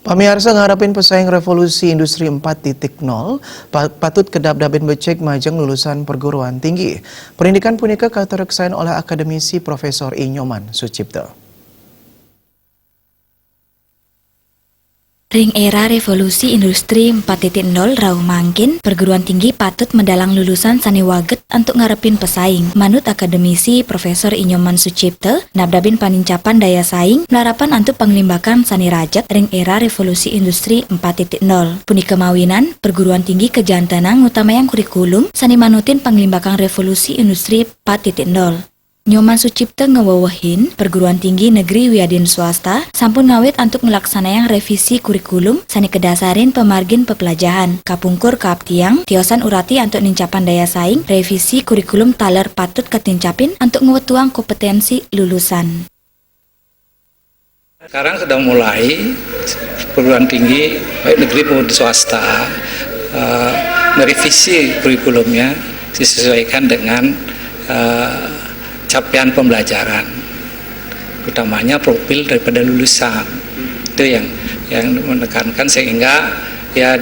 Pamirsa ngarepin pesaing revolusi industri 4.0 patut kedap-dapin becek majeng lulusan perguruan tinggi. Pendidikan punika katereksain oleh akademisi Profesor I. Nyoman Sucipto. Ring era revolusi industri 4.0 rauh mangkin, perguruan tinggi patut mendalang lulusan sani waget untuk ngarepin pesaing. Manut akademisi Profesor I. Nyoman Sucipto, nabdabin panincapan daya saing, melarapan antuk panglimbakan sani rajak ring era revolusi industri 4.0. Punika mawinan, perguruan tinggi kejantanang ngutamayang kurikulum sani manutin panglimbakan revolusi industri 4.0. Nyoman Sucipto ngewawahin perguruan tinggi negeri wiadin swasta sampun ngawit untuk ngelaksanayang revisi kurikulum sani kedasarin pemargin pepelajahan kapungkur kaaptiang tiosan urati untuk nincapan daya saing revisi kurikulum taler patut ketincapin untuk ngewetuang kompetensi lulusan. Sekarang sudah mulai perguruan tinggi baik negeri maupun swasta merevisi kurikulumnya disesuaikan dengan capaian pembelajaran, utamanya profil daripada lulusan. Itu yang menekankan sehingga ya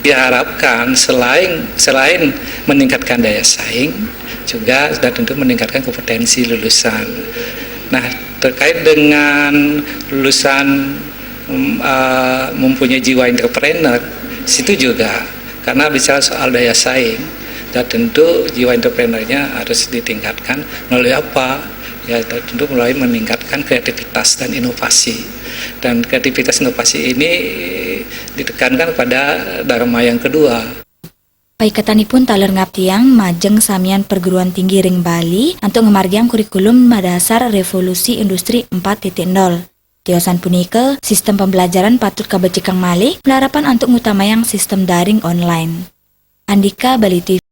diharapkan selain meningkatkan daya saing juga sudah tentu meningkatkan kompetensi lulusan. Nah, terkait dengan lulusan mempunyai jiwa entrepreneur, situ juga karena bicara soal daya saing. Dan tentu jiwa entrepreneurnya harus ditingkatkan melalui apa? Ya tentu melalui meningkatkan kreativitas dan inovasi. Dan kreativitas inovasi ini ditekankan pada dharma yang kedua. Paiketanipun taler ngaptiang majeng samian perguruan tinggi ring Bali untuk ngemargiang kurikulum madasar revolusi industri 4.0. Tiosan punika, sistem pembelajaran patut kabecikang malih melarapan untuk ngutamayang sistem daring online. Andika, Bali TV.